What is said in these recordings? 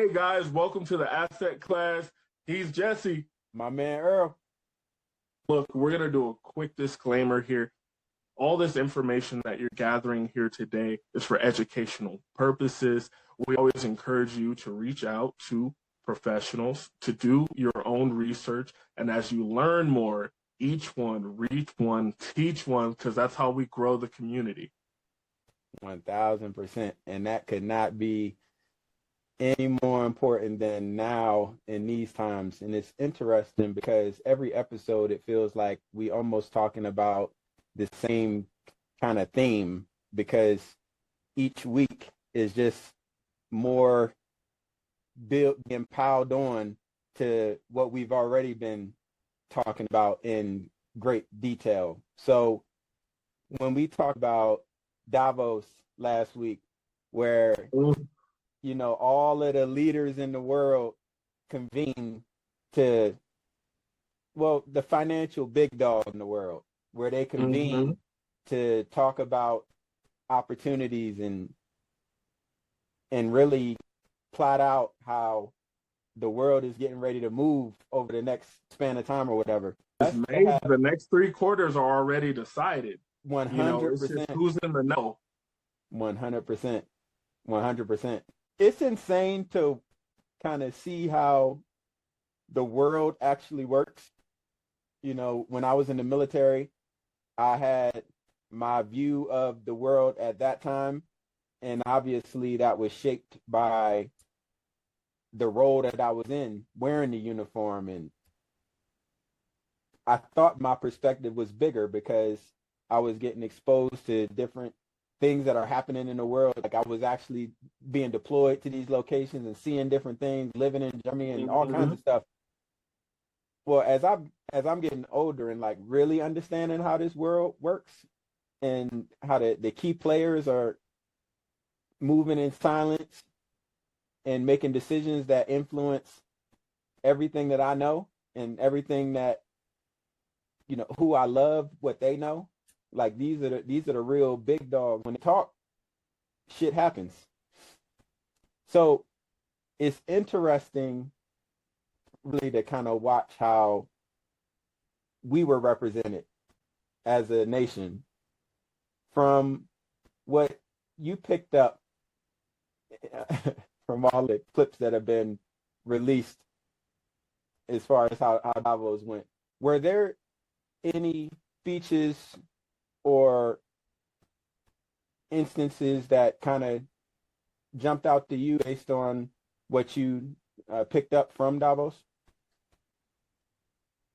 Hey guys, welcome to the asset class. He's Jesse. My man Earl. Look, we're going to do a quick disclaimer here. All this information that you're gathering here today is for educational purposes. We always encourage you to reach out to professionals, to do your own research. And as you learn more, each one, reach one, teach one, because that's how we grow the community. 1000%. And that could not be any more important than now in these times. And it's interesting because every episode, it feels like we almost talking about the same kind of theme, because each week is just more built and piled on to what we've already been talking about in great detail. So when we talk about Davos last week, where all of the leaders in the world convene to, the financial big dog in the world, where they convene to talk about opportunities and really plot out how the world is getting ready to move over the next span of time or whatever. The next 3 quarters are already decided. 100%. It's just who's in the know. 100%. 100%. It's insane to kind of see how the world actually works. When I was in the military, I had my view of the world at that time, and obviously that was shaped by the role that I was in, wearing the uniform. And I thought my perspective was bigger because I was getting exposed to different things that are happening in the world. Like, I was actually being deployed to these locations and seeing different things, living in Germany and all kinds of stuff. Well, as I'm getting older and like really understanding how this world works and how the key players are moving in silence and making decisions that influence everything that I know and everything that, who I love, what they know. Like, these are the real big dogs. When they talk, shit happens. So it's interesting really to kind of watch how we were represented as a nation from what you picked up from all the clips that have been released as far as how Davos went. Were there any speeches or instances that kind of jumped out to you based on what you picked up from Davos?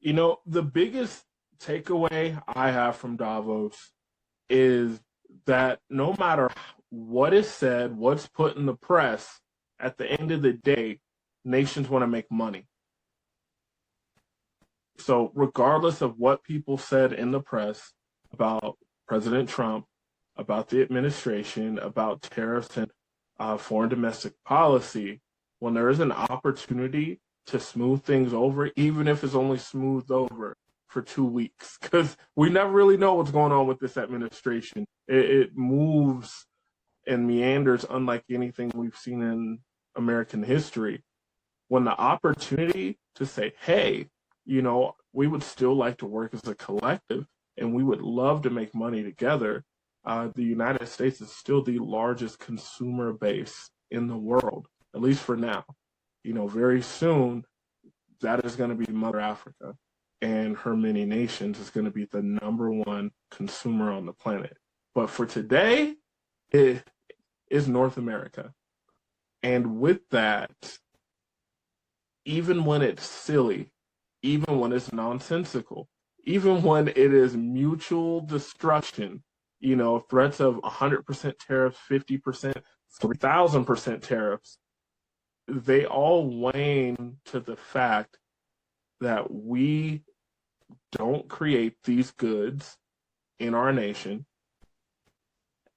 The biggest takeaway I have from Davos is that no matter what is said, what's put in the press, at the end of the day, nations want to make money. So regardless of what people said in the press about President Trump, about the administration, about tariffs and foreign domestic policy, when there is an opportunity to smooth things over, even if it's only smoothed over for 2 weeks, because we never really know what's going on with this administration. It moves and meanders unlike anything we've seen in American history. When the opportunity to say, hey, we would still like to work as a collective and we would love to make money together. The United States is still the largest consumer base in the world, at least for now. Very soon, that is going to be Mother Africa, and her many nations is going to be the #1 consumer on the planet. But for today, it is North America. And with that, even when it's silly, even when it's nonsensical, even when it is mutual destruction, threats of 100% tariffs, 50%, 3,000% tariffs, they all wane to the fact that we don't create these goods in our nation,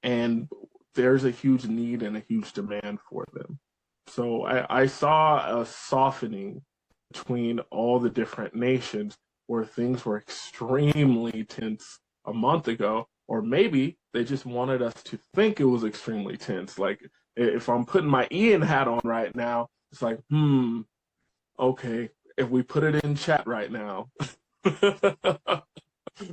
and there's a huge need and a huge demand for them. So I saw a softening between all the different nations where things were extremely tense a month ago, or maybe they just wanted us to think it was extremely tense. Like, if I'm putting my Ian hat on right now, It's like, okay, if we put it in chat right now,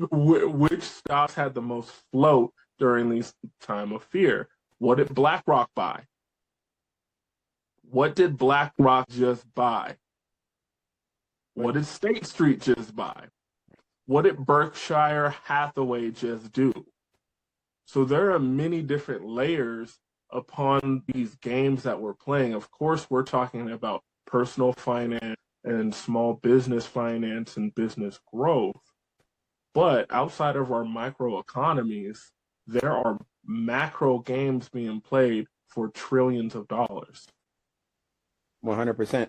which stocks had the most float during these time of fear? What did BlackRock buy? What did BlackRock just buy? What did State Street just buy? What did Berkshire Hathaway just do? So there are many different layers upon these games that we're playing. Of course, we're talking about personal finance and small business finance and business growth. But outside of our micro economies, there are macro games being played for trillions of dollars. 100%.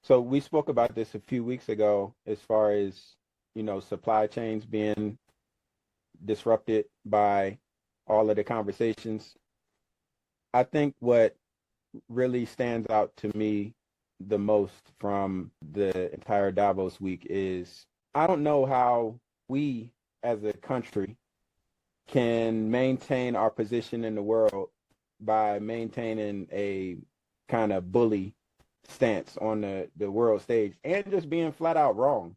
So we spoke about this a few weeks ago as far as, supply chains being disrupted by all of the conversations. I think what really stands out to me the most from the entire Davos week is I don't know how we as a country can maintain our position in the world by maintaining a kind of bully stance on the world stage and just being flat out wrong.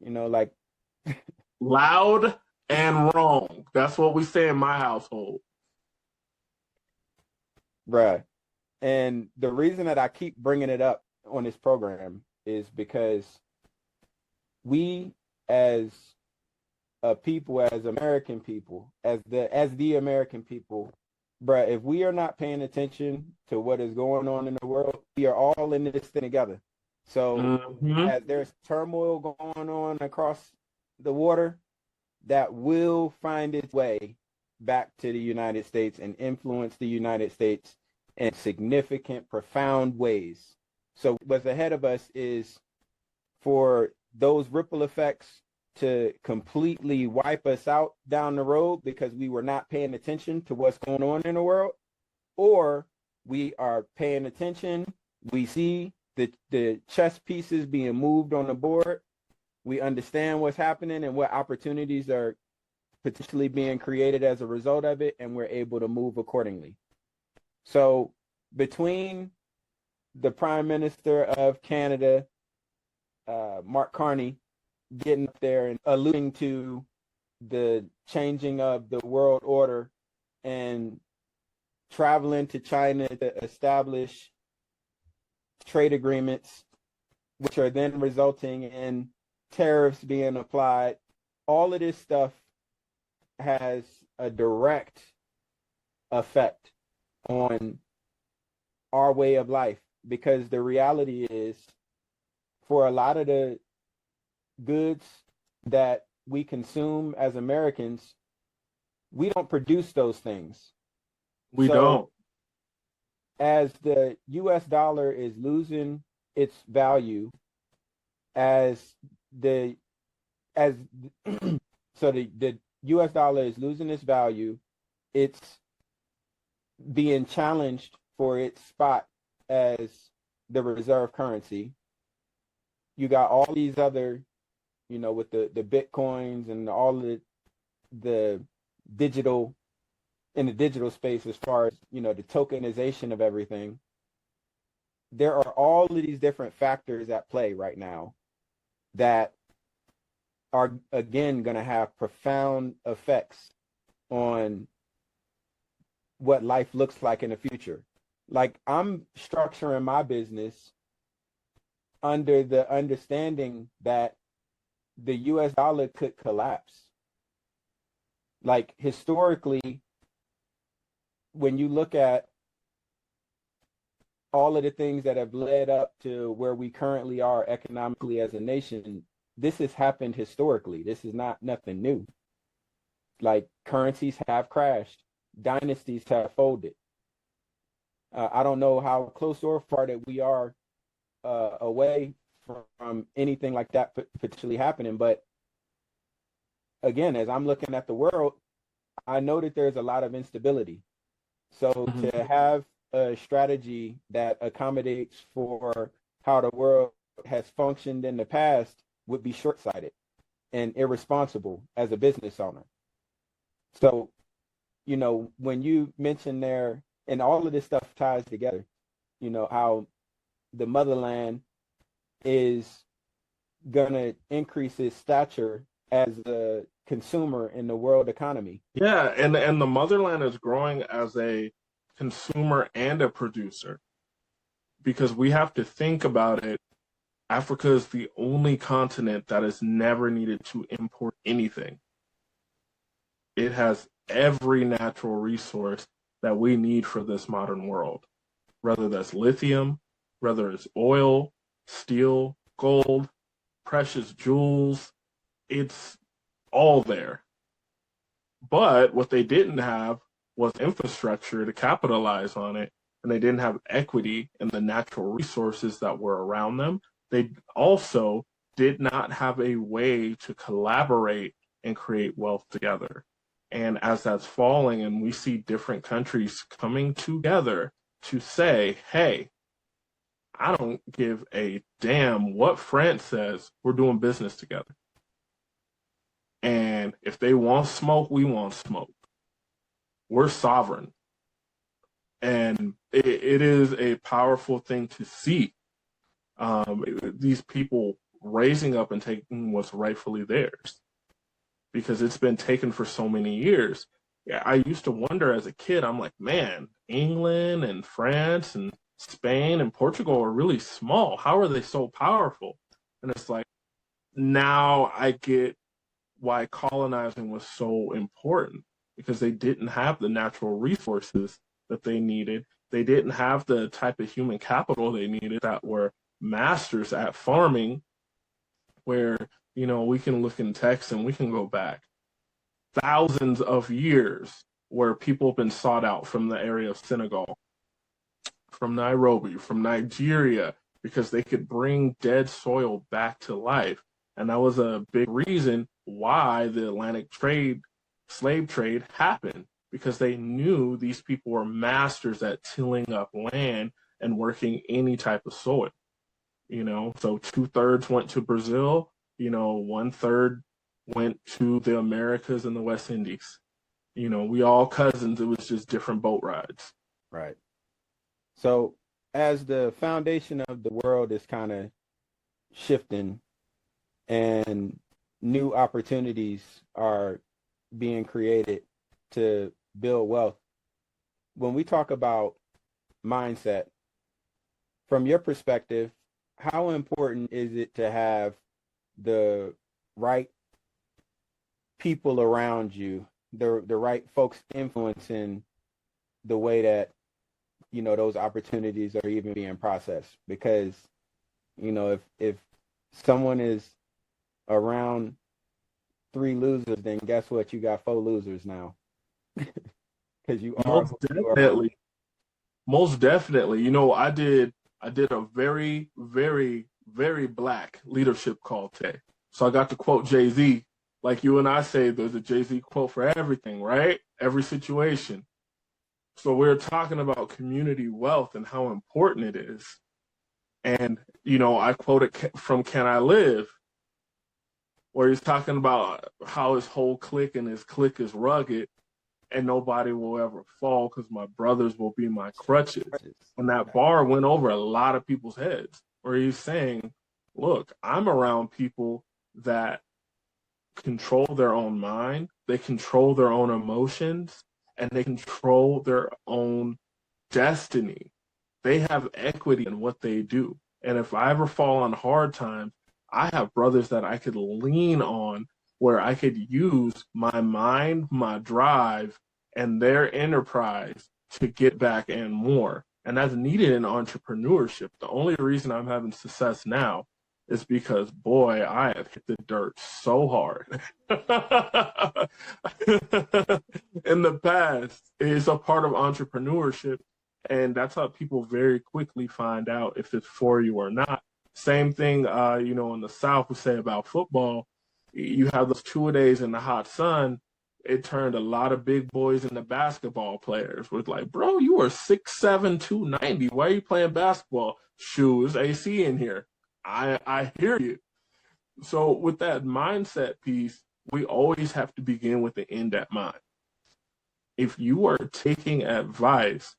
Like loud and wrong. That's what we say in my household. Bruh. And the reason that I keep bringing it up on this program is because we as a people, as American people, as the American people, bruh, if we are not paying attention to what is going on in the world, we are all in this thing together. So as there's turmoil going on across the water, that will find its way back to the United States and influence the United States in significant, profound ways. So what's ahead of us is for those ripple effects to completely wipe us out down the road because we were not paying attention to what's going on in the world, or we are paying attention, we see the chess pieces being moved on the board, we understand what's happening and what opportunities are potentially being created as a result of it, and we're able to move accordingly. So between the Prime Minister of Canada, Mark Carney, getting up there and alluding to the changing of the world order and traveling to China to establish trade agreements, which are then resulting in tariffs being applied, all of this stuff has a direct effect on our way of life, because the reality is for a lot of the goods that we consume as Americans, we don't produce those things. We don't. As the US dollar is losing its value, the US dollar is losing its value, it's being challenged for its spot as the reserve currency. You got all these other, with the Bitcoins and all of the digital, in the digital space, as far as, the tokenization of everything. There are all of these different factors at play right now that are, again, going to have profound effects on what life looks like in the future. Like, I'm structuring my business under the understanding that the US dollar could collapse. Like, historically, when you look at all of the things that have led up to where we currently are economically as a nation, this has happened historically. This is not nothing new. Like, currencies have crashed. Dynasties have folded. I don't know how close or far that we are away from anything like that potentially happening. But again, as I'm looking at the world, I know that there's a lot of instability. So to have a strategy that accommodates for how the world has functioned in the past would be short-sighted and irresponsible as a business owner. So, when you mention there, and all of this stuff ties together, how the motherland is going to increase its stature as a consumer in the world economy. Yeah, and the motherland is growing as a consumer and a producer, because we have to think about it. Africa is the only continent that has never needed to import anything. It has every natural resource that we need for this modern world, whether that's lithium, whether it's oil, steel, gold, precious jewels. It's all there. But what they didn't have was infrastructure to capitalize on it, and they didn't have equity in the natural resources that were around them. They also did not have a way to collaborate and create wealth together. And as that's falling, and we see different countries coming together to say, hey, I don't give a damn what France says, we're doing business together. And if they want smoke, we want smoke. We're sovereign. And it is a powerful thing to see. These people raising up and taking what's rightfully theirs, because it's been taken for so many years. Yeah, I used to wonder as a kid, I'm like, man, England and France and Spain and Portugal are really small. How are they so powerful? And it's like, now I get why colonizing was so important, because they didn't have the natural resources that they needed. They didn't have the type of human capital they needed that were masters at farming, where, we can look in text and we can go back thousands of years where people have been sought out from the area of Senegal, from Nairobi, from Nigeria, because they could bring dead soil back to life. And that was a big reason why the Atlantic slave trade happened, because they knew these people were masters at tilling up land and working any type of soil. So 2/3 went to Brazil, 1/3 went to the Americas and the West Indies. We all cousins. It was just different boat rides. Right. So as the foundation of the world is kind of shifting and new opportunities are being created to build wealth, when we talk about mindset, from your perspective, how important is it to have the right people around you, the right folks influencing the way that, those opportunities are even being processed? Because, if someone is around 3 losers, then guess what? You got 4 losers now. Because you are most definitely. I did a very, very, very black leadership call today. So I got to quote Jay-Z. Like you and I say, there's a Jay-Z quote for everything, right? Every situation. So we're talking about community wealth and how important it is. And, I quoted from Can I Live, where he's talking about how his whole clique and his clique is rugged, and nobody will ever fall because my brothers will be my crutches. And that bar went over a lot of people's heads, where he's saying, look, I'm around people that control their own mind, they control their own emotions, and they control their own destiny. They have equity in what they do. And if I ever fall on hard times, I have brothers that I could lean on, where I could use my mind, my drive, and their enterprise to get back and more. And that's needed in entrepreneurship. The only reason I'm having success now is because, boy, I have hit the dirt so hard. In the past, it's a part of entrepreneurship. And that's how people very quickly find out if it's for you or not. Same thing, in the South, we say about football. You have those 2 days in the hot sun. It turned a lot of big boys into basketball players. Was like, bro, you are 6'7", 290. Why are you playing basketball? Shoe, it's AC in here. I hear you. So with that mindset piece, we always have to begin with the end at mind. If you are taking advice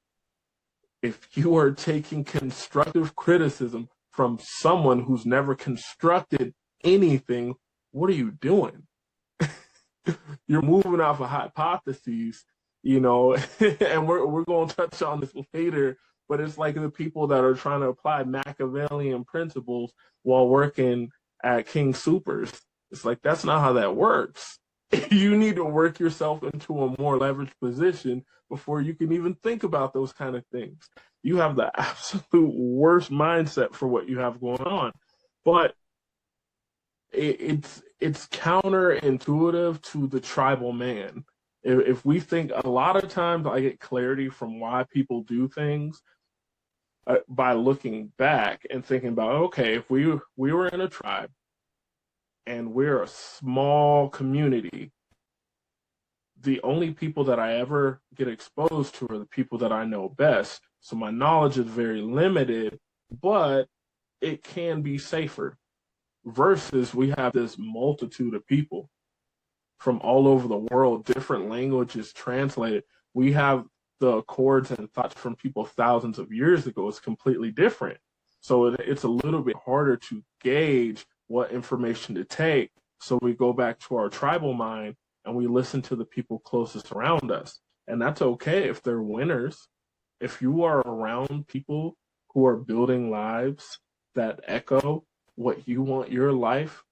If you are taking constructive criticism from someone who's never constructed anything, what are you doing? You're moving off of hypotheses, you know, and we're going to touch on this later, but it's like the people that are trying to apply Machiavellian principles while working at King Supers. It's like, that's not how that works. You need to work yourself into a more leveraged position before you can even think about those kind of things. You have the absolute worst mindset for what you have going on. But it's counterintuitive to the tribal man. If we think, a lot of times I get clarity from why people do things by looking back and thinking about, okay, if we were in a tribe and we're a small community, the only people that I ever get exposed to are the people that I know best. So my knowledge is very limited, but it can be safer. Versus we have this multitude of people from all over the world, different languages translated. We have the accords and thoughts from people thousands of years ago is completely different. So it's a little bit harder to gauge what information to take. So we go back to our tribal mind and we listen to the people closest around us. And that's okay if they're winners. If you are around people who are building lives that echo what you want your life,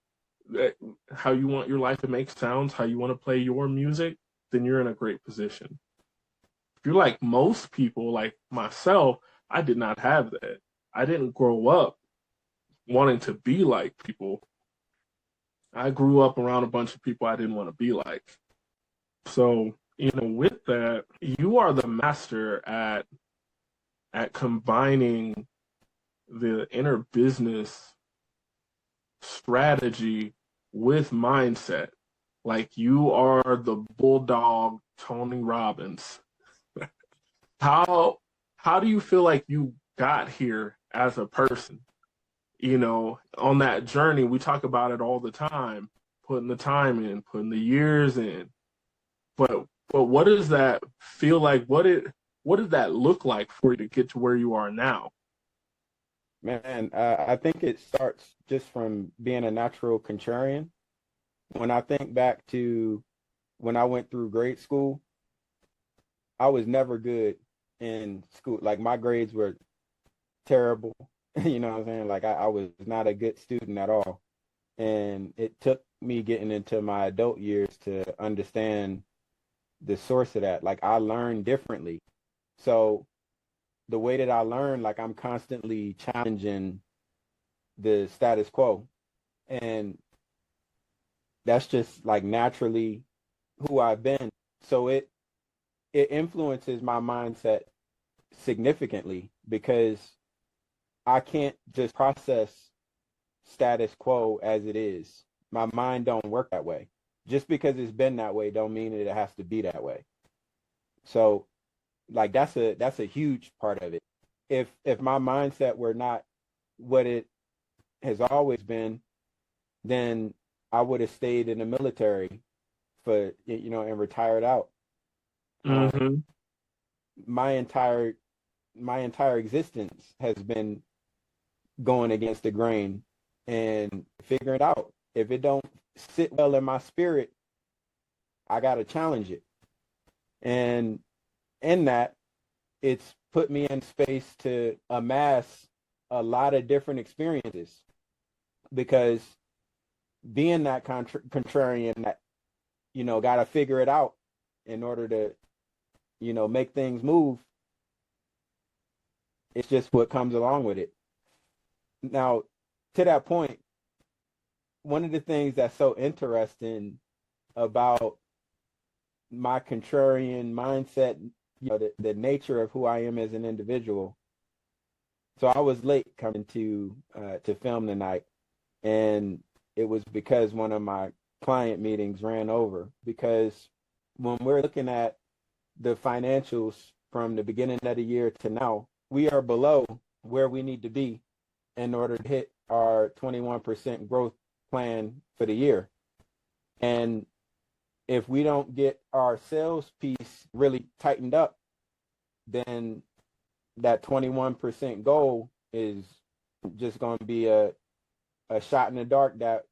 how you want your life to make sounds, how you want to play your music, then you're in a great position. If you're like most people, like myself, I did not have that. I didn't grow up wanting to be like people. I grew up around a bunch of people I didn't want to be like. So, with that, you are the master at combining the inner business strategy with mindset. Like, you are the bulldog Tony Robbins. How do you feel like you got here as a person? On that journey, we talk about it all the time, putting the time in, putting the years in. But what does that feel like? What did that look like for you to get to where you are now? Man, I think it starts just from being a natural contrarian. When I think back to when I went through grade school, I was never good in school. Like, my grades were terrible. You know what I'm saying? Like, I was not a good student at all. And it took me getting into my adult years to understand the source of that. Like, I learned differently. So the way that I learn, like, I'm constantly challenging the status quo. And that's just like naturally who I've been. So it influences my mindset significantly because I can't just process status quo as it is. My mind don't work that way. Just because it's been that way don't mean that it has to be that way. So, like, that's a huge part of it. If my mindset were not what it has always been, then I would have stayed in the military and retired out. Mm-hmm. My entire existence has been going against the grain and figuring it out. If it don't sit well in my spirit, I got to challenge it. And in that, it's put me in space to amass a lot of different experiences, because being that contrarian that, got to figure it out in order to, make things move, it's just what comes along with it. Now, to that point, one of the things that's so interesting about my contrarian mindset, the nature of who I am as an individual. So I was late coming to film tonight, and it was because one of my client meetings ran over. Because when we're looking at the financials from the beginning of the year to now, we are below where we need to be in order to hit our 21% growth plan for the year. And if we don't get our sales piece really tightened up, then that 21% goal is just going to be a shot in the dark that,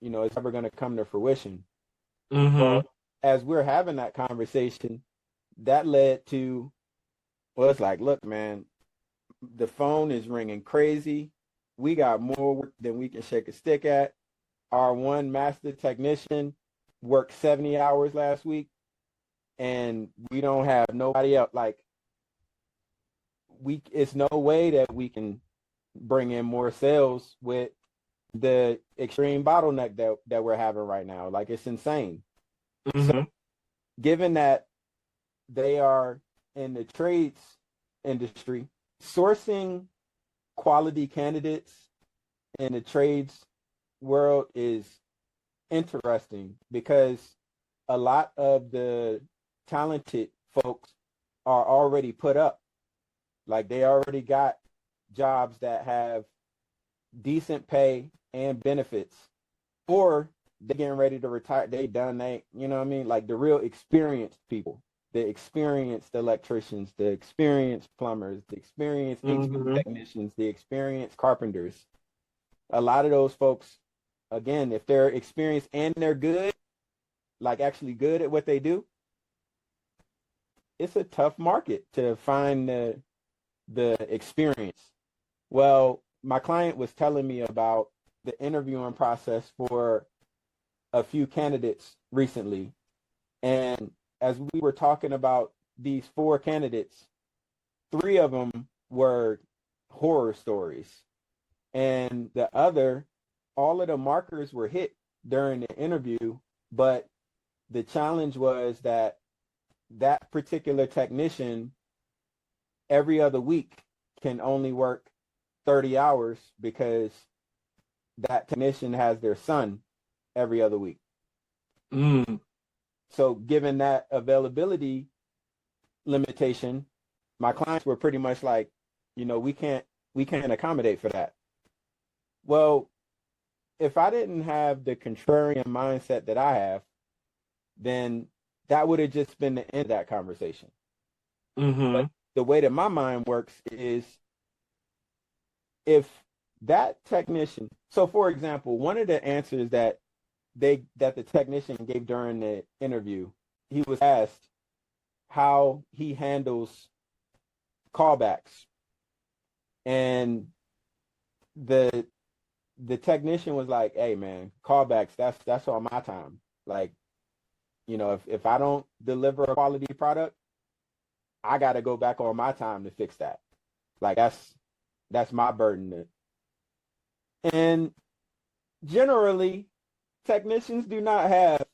it's never going to come to fruition. Mm-hmm. Well, as we're having that conversation, that led to, well, it's like, look, man, the phone is ringing crazy. We got more work than we can shake a stick at. Our one master technician worked 70 hours last week, and we don't have nobody else. Like, it's no way that we can bring in more sales with the extreme bottleneck that we're having right now. Like, it's insane. Mm-hmm. So, given that they are in the trades industry, sourcing quality candidates in the trades world is interesting because a lot of the talented folks are already put up. Like, they already got jobs that have decent pay and benefits, or they're getting ready to retire. They you know what I mean? Like, the real experienced people, the experienced electricians, the experienced plumbers, the experienced HVAC technicians, the experienced carpenters. A lot of those folks, again, if they're experienced and they're good, like actually good at what they do, it's a tough market to find the experience. Well, my client was telling me about the interviewing process for a few candidates recently. And as we were talking about these 4 candidates, 3 of them were horror stories. And the other, all of the markers were hit during the interview, but the challenge was that particular technician every other week can only work 30 hours because that technician has their son every other week. Mm. So given that availability limitation, my clients were pretty much like, we can't accommodate for that. Well, if I didn't have the contrarian mindset that I have, then that would have just been the end of that conversation. Mm-hmm. But the way that my mind works is, if that technician, so for example, one of the answers that the technician gave during the interview, he was asked how he handles callbacks, and the technician was like, "Hey man, callbacks, that's on my time. Like, if I don't deliver a quality product, I got to go back on my time to fix that. Like, that's my burden." And generally, technicians do not have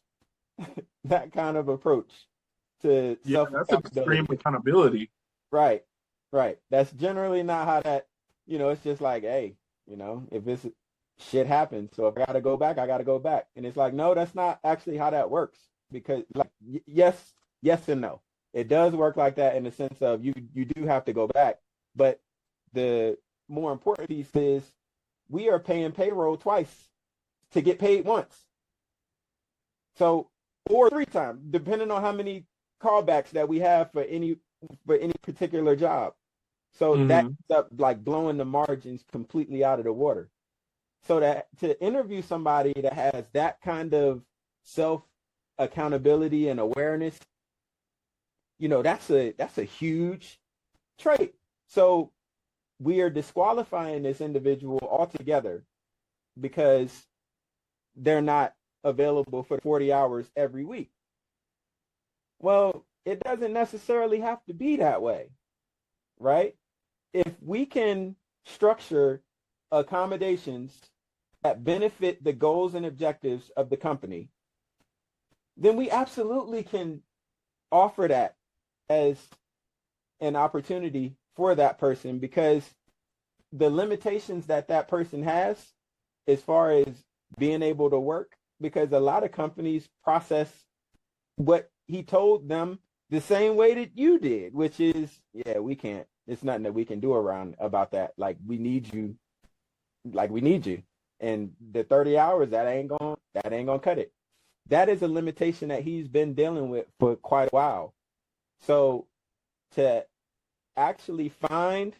that kind of approach to that's extreme accountability. Right. That's generally not how that, it's just like, hey, if it's shit happens, so if I gotta go back, I gotta go back. And it's like, no, that's not actually how that works. Because, like, yes and no. It does work like that in the sense of you do have to go back. But the more important piece is, we are paying payroll twice to get paid once. So, or 3 times, depending on how many callbacks that we have for any particular job. So that ends up like blowing the margins completely out of the water. So that to interview somebody that has that kind of self accountability and awareness, that's a huge trait. So we are disqualifying this individual altogether because they're not available for 40 hours every week. Well, it doesn't necessarily have to be that way, right? If we can structure accommodations that benefit the goals and objectives of the company, then we absolutely can offer that as an opportunity for that person, because the limitations that person has as far as being able to work, because a lot of companies process what he told them the same way that you did, which is, yeah, we can't. It's nothing that we can do about that. Like, we need you. And the 30 hours, that ain't gonna cut it. That is a limitation that he's been dealing with for quite a while. So to actually find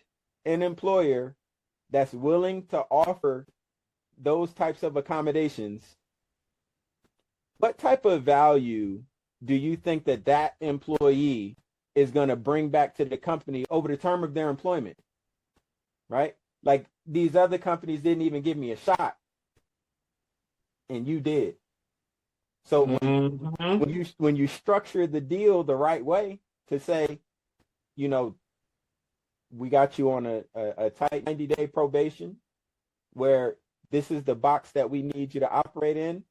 an employer that's willing to offer those types of accommodations, what type of value do you think that that employee is going to bring back to the company over the term of their employment? Right? Like, these other companies didn't even give me a shot, and you did. So when you structure the deal the right way to say, you know, we got you on a tight 90-day probation where this is the box that we need you to operate in.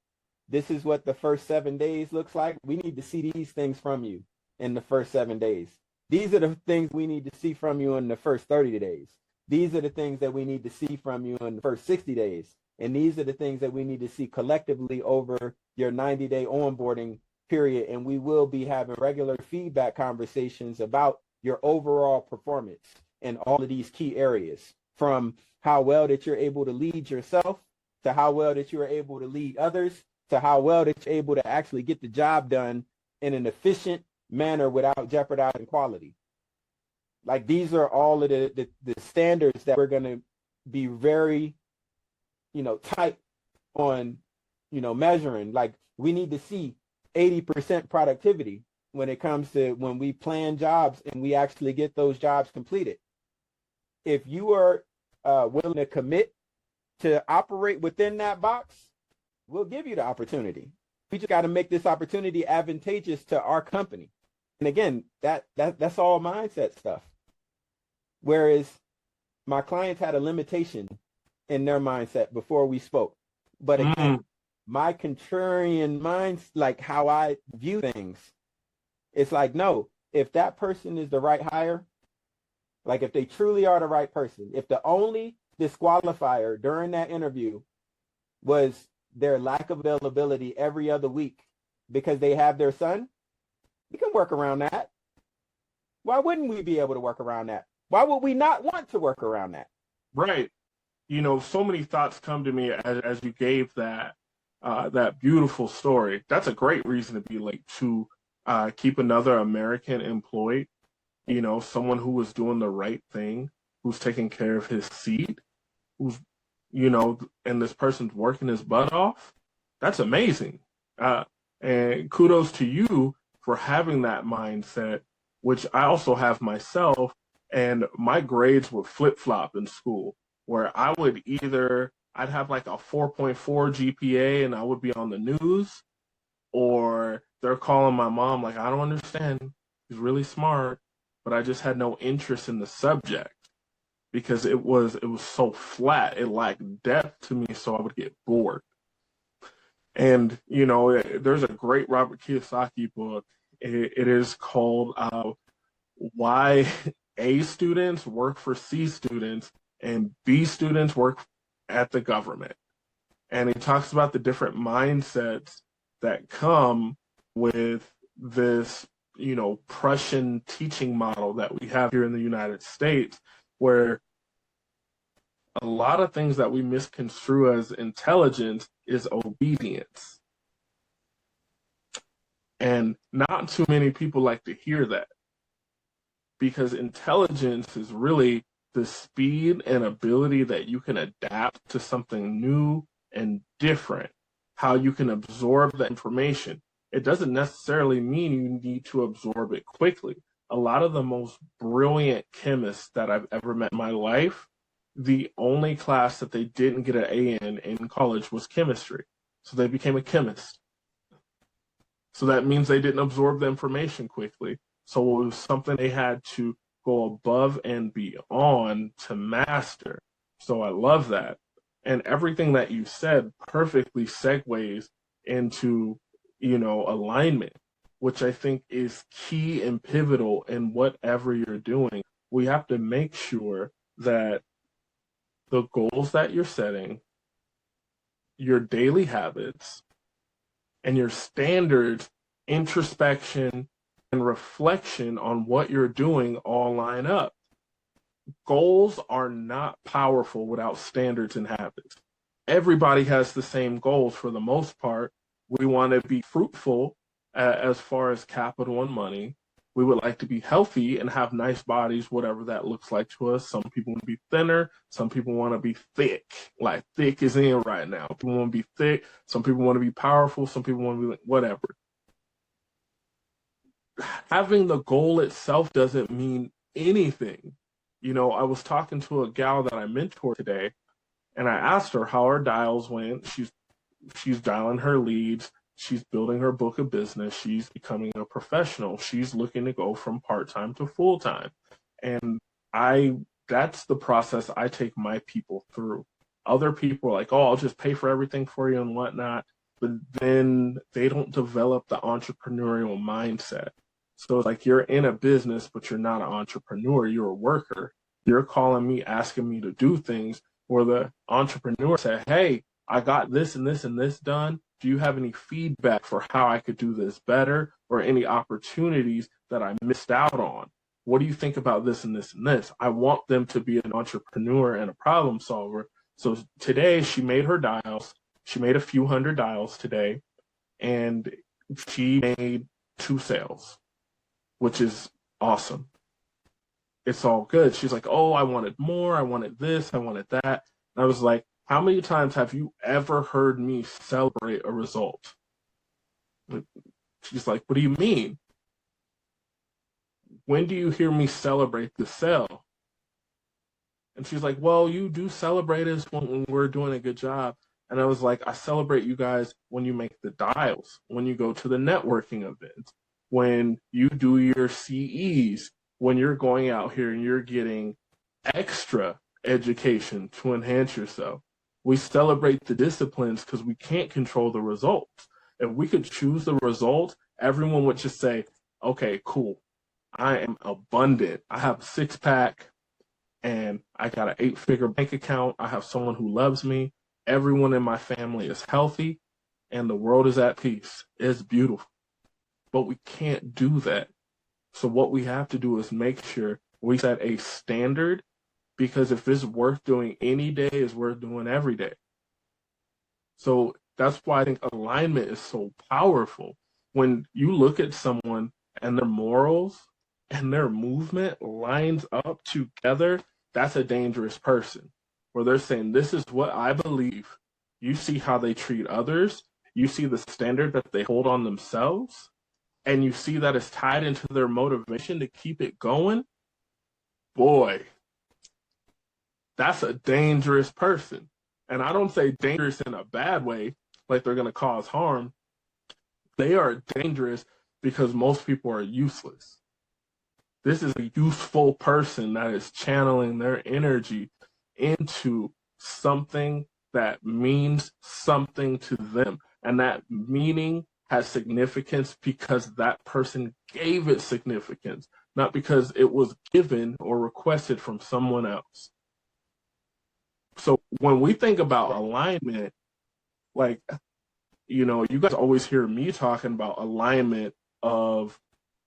This is what the first 7 days looks like. We need to see these things from you in the first 7 days. These are the things we need to see from you in the first 30 days. These are the things that we need to see from you in the first 60 days. And these are the things that we need to see collectively over your 90-day onboarding period. And we will be having regular feedback conversations about your overall performance in all of these key areas, from how well that you're able to lead yourself, to how well that you're able to lead others, to how well that you're able to actually get the job done in an efficient manner without jeopardizing quality. Like, these are all of the standards that we're going to be very, tight on, measuring. Like, we need to see 80% productivity when it comes to when we plan jobs and we actually get those jobs completed. If you are willing to commit to operate within that box, we'll give you the opportunity. We just got to make this opportunity advantageous to our company. And again, that's all mindset stuff. Whereas my clients had a limitation in their mindset before we spoke. But again, my contrarian mind, like how I view things, it's like, no, if that person is the right hire, like if they truly are the right person, if the only disqualifier during that interview was their lack of availability every other week because they have their son, we can work around that. Why wouldn't we be able to work around that? Why would we not want to work around that? Right. So many thoughts come to me as you gave that beautiful story. That's a great reason to be late, to keep another American employed, someone who was doing the right thing, who's taking care of his seat, who's, and this person's working his butt off. That's amazing. And kudos to you for having that mindset, which I also have myself. And my grades would flip-flop in school, where I'd have like a 4.4 GPA and I would be on the news, or they're calling my mom like, I don't understand. He's really smart, but I just had no interest in the subject because it was so flat. It lacked depth to me, so I would get bored. And, there's a great Robert Kiyosaki book. It is called Why A Students Work for C Students and B Students Work at the Government. And he talks about the different mindsets that come with this, Prussian teaching model that we have here in the United States, where a lot of things that we misconstrue as intelligence is obedience. And not too many people like to hear that, because intelligence is really the speed and ability that you can adapt to something new and different, how you can absorb the information. It doesn't necessarily mean you need to absorb it quickly. A lot of the most brilliant chemists that I've ever met in my life, the only class that they didn't get an A in college was chemistry. So they became a chemist. So that means they didn't absorb the information quickly. So it was something they had to go above and beyond to master. So I love that. And everything that you said perfectly segues into, alignment, which I think is key and pivotal in whatever you're doing. We have to make sure that the goals that you're setting, your daily habits, and your standards, introspection, and reflection on what you're doing all line up. Goals are not powerful without standards and habits. Everybody has the same goals for the most part. We want to be fruitful as far as capital and money. We would like to be healthy and have nice bodies, whatever that looks like to us. Some people want to be thinner. Some people want to be thick. Like thick is in right now. People want to be thick. Some people want to be powerful. Some people want to be whatever. Having the goal itself doesn't mean anything. You know, I was talking to a gal that I mentor today, and I asked her how her dials went. She's dialing her leads. She's building her book of business. She's becoming a professional. She's looking to go from part-time to full-time. And that's the process I take my people through. Other people are like, oh, I'll just pay for everything for you and whatnot. But then they don't develop the entrepreneurial mindset. So it's like you're in a business, but you're not an entrepreneur. You're a worker. You're calling me, asking me to do things where the entrepreneur said, hey, I got this and this and this done. Do you have any feedback for how I could do this better or any opportunities that I missed out on? What do you think about this and this and this? I want them to be an entrepreneur and a problem solver. So today she made her dials. She made a few hundred dials today, and she made 2 sales, which is awesome. It's all good. She's like, oh, I wanted more. I wanted this. I wanted that. And I was like, how many times have you ever heard me celebrate a result? She's like, what do you mean? When do you hear me celebrate the sale? And she's like, well, you do celebrate us when we're doing a good job. And I was like, I celebrate you guys when you make the dials, when you go to the networking events, when you do your CEs, when you're going out here and you're getting extra education to enhance yourself. We celebrate the disciplines because we can't control the results. If we could choose the result, everyone would just say, okay, cool. I am abundant. I have a 6-pack and I got an 8-figure bank account. I have someone who loves me. Everyone in my family is healthy and the world is at peace. It's beautiful. But we can't do that. So what we have to do is make sure we set a standard, because if it's worth doing any day, it's worth doing every day. So that's why I think alignment is so powerful. When you look at someone and their morals and their movement lines up together, that's a dangerous person. Where they're saying, this is what I believe. You see how they treat others. You see the standard that they hold on themselves. And you see that it's tied into their motivation to keep it going. Boy, that's a dangerous person. And I don't say dangerous in a bad way, like they're going to cause harm. They are dangerous because most people are useless. This is a useful person that is channeling their energy into something that means something to them. And that meaning has significance because that person gave it significance, not because it was given or requested from someone else. So when we think about alignment, like, you know, you guys always hear me talking about alignment of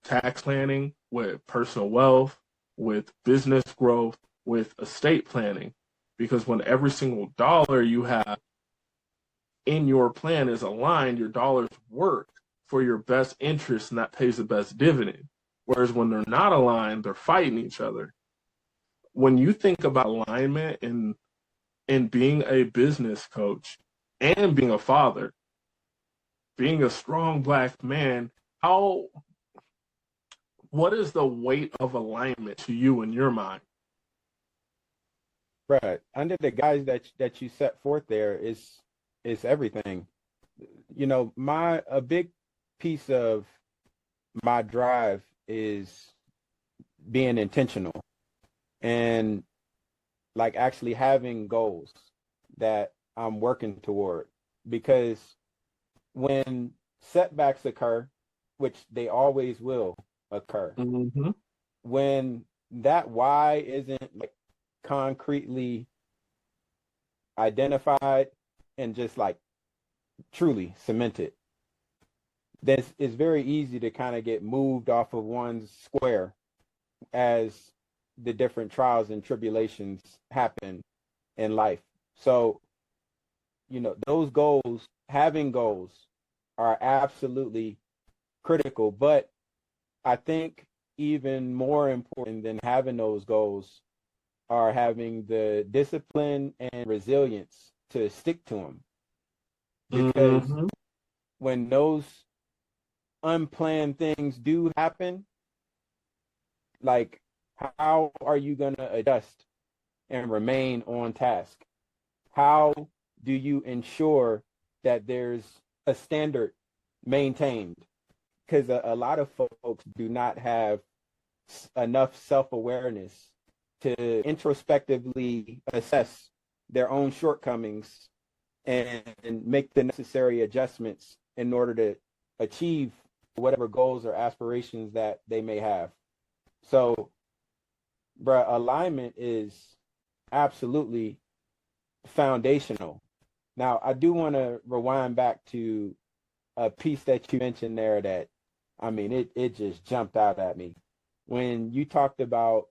tax planning with personal wealth, with business growth, with estate planning, because when every single dollar you have in your plan is aligned, your dollars work for your best interest, and that pays the best dividend. Whereas when they're not aligned, they're fighting each other. When you think about alignment in being a business coach and being a father, being a strong Black man, what is the weight of alignment to you in your mind? Right. Under the guise that you set forth there is everything. You know, a big piece of my drive is being intentional and like actually having goals that I'm working toward, because when setbacks occur, which they always will occur, Mm-hmm. when that why isn't like concretely identified and just like truly cemented, then it's very easy to kind of get moved off of one's square as the different trials and tribulations happen in life. So, you know, those goals, having goals are absolutely critical. But I think even more important than having those goals are having the discipline and resilience to stick to them. Because Mm-hmm. when those unplanned things do happen, like, how are you going to adjust and remain on task? How do you ensure that there's a standard maintained? Because a lot of folks do not have enough self-awareness to introspectively assess their own shortcomings and make the necessary adjustments in order to achieve whatever goals or aspirations that they may have. So, bruh, alignment is absolutely foundational. Now, I do want to rewind back to a piece that you mentioned there that, I mean, it just jumped out at me. When you talked about,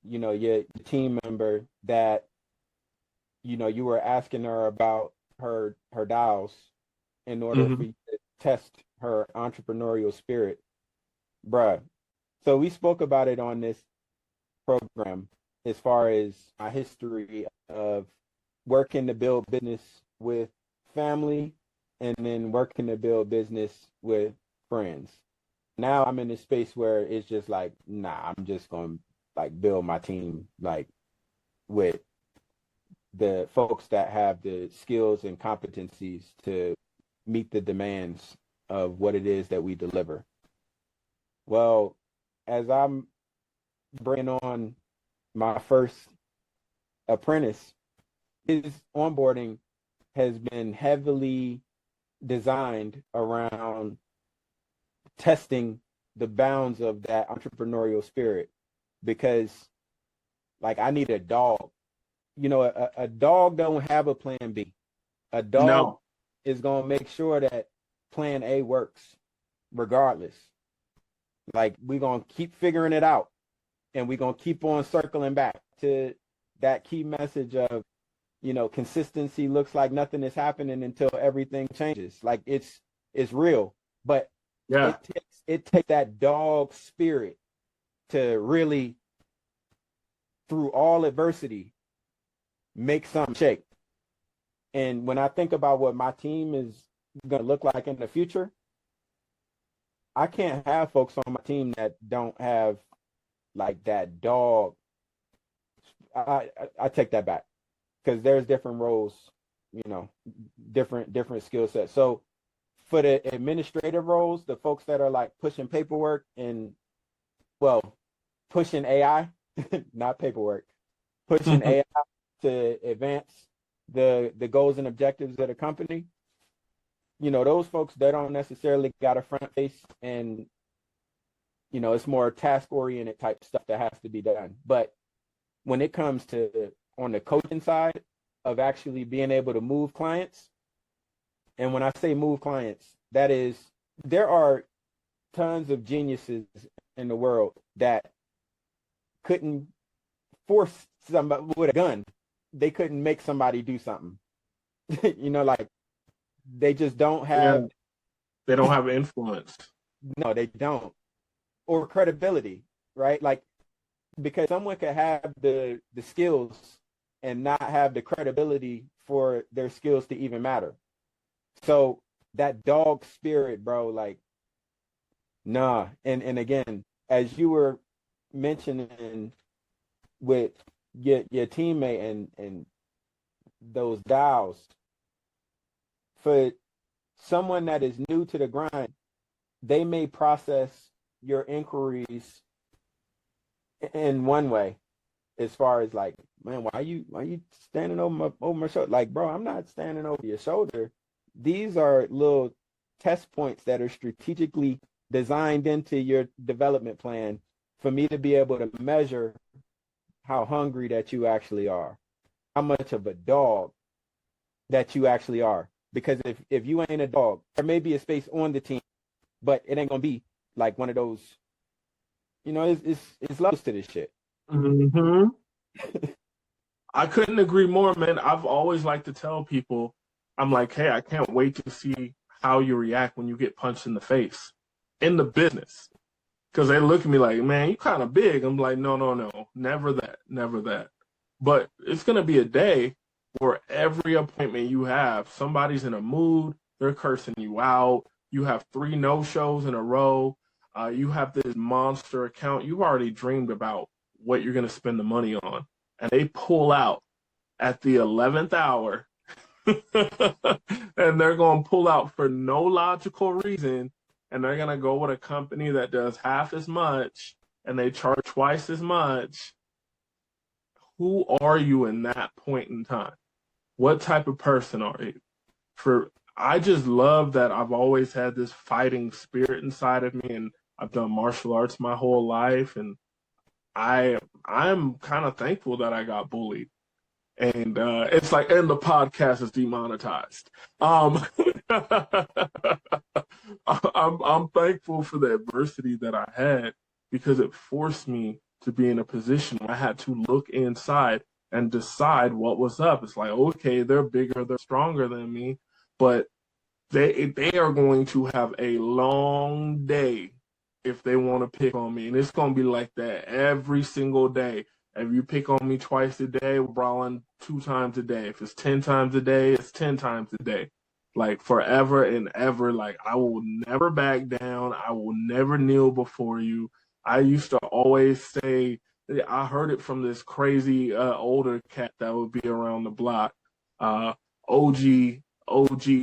your team member that, you were asking her about her dials in order Mm-hmm. for you to test her entrepreneurial spirit. Bruh. So we spoke about it on this program as far as my history of working to build business with family and then working to build business with friends. Now I'm in a space where it's just like, nah, I'm just going to like build my team like with the folks that have the skills and competencies to meet the demands of what it is that we deliver. Well, as I'm bringing on my first apprentice, his onboarding has been heavily designed around testing the bounds of that entrepreneurial spirit because, like, I need a dog. A dog don't have a plan B. A dog No. is going to make sure that plan A works regardless. Like, we're going to keep figuring it out and we're going to keep on circling back to that key message of, consistency looks like nothing is happening until everything changes. Like, it's real, but Yeah. it takes that dog spirit to really, through all adversity, make something shake. And when I think about what my team is going to look like in the future, I can't have folks on my team that don't have like that dog. I take that back because there's different roles, different skill sets. So for the administrative roles, the folks that are like pushing paperwork and, well, pushing AI, not paperwork, pushing AI to advance the goals and objectives of the company. Those folks, they don't necessarily got a front face and, it's more task oriented type stuff that has to be done. But when it comes to on the coaching side of actually being able to move clients, and when I say move clients, that is, there are tons of geniuses in the world that couldn't force somebody with a gun. They couldn't make somebody do something. Like, they just don't Yeah. have. They don't have influence. No, they don't. Or credibility, right? Like, because someone could have the skills and not have the credibility for their skills to even matter. So that dog spirit, bro, like, nah. And again, as you were mentioning with your teammate and those dials, for someone that is new to the grind, they may process your inquiries in one way, as far as like, man, why you standing over my shoulder? Like, bro, I'm not standing over your shoulder. These are little test points that are strategically designed into your development plan for me to be able to measure how hungry that you actually are, how much of a dog that you actually are. Because if you ain't a dog, there may be a space on the team, but it ain't gonna be like one of those. It's levels to this shit. Mm-hmm. I couldn't agree more, man. I've always liked to tell people, I'm like, hey, I can't wait to see how you react when you get punched in the face in the business. Because they look at me like, man, you kind of big. I'm like, no, no, no, never that, never that. But it's going to be a day where every appointment you have, somebody's in a mood, they're cursing you out. You have 3 no-shows in a row. You have this monster account. You've already dreamed about what you're going to spend the money on. And they pull out at the 11th hour and they're going to pull out for no logical reason. And they're going to go with a company that does half as much and they charge twice as much. Who are you in that point in time? What type of person are you? I just love that I've always had this fighting spirit inside of me, and I've done martial arts my whole life, and I'm kind of thankful that I got bullied. And it's like, and the podcast is demonetized. I'm thankful for the adversity that I had because it forced me to be in a position where I had to look inside and decide what was up. It's like, okay, they're bigger, they're stronger than me, but they are going to have a long day if they want to pick on me. And it's going to be like that every single day. If you pick on me twice a day, we're brawling 2 times a day. If it's 10 times a day, it's 10 times a day. Like forever and ever, like I will never back down. I will never kneel before you. I used to always say, I heard it from this crazy older cat that would be around the block. OG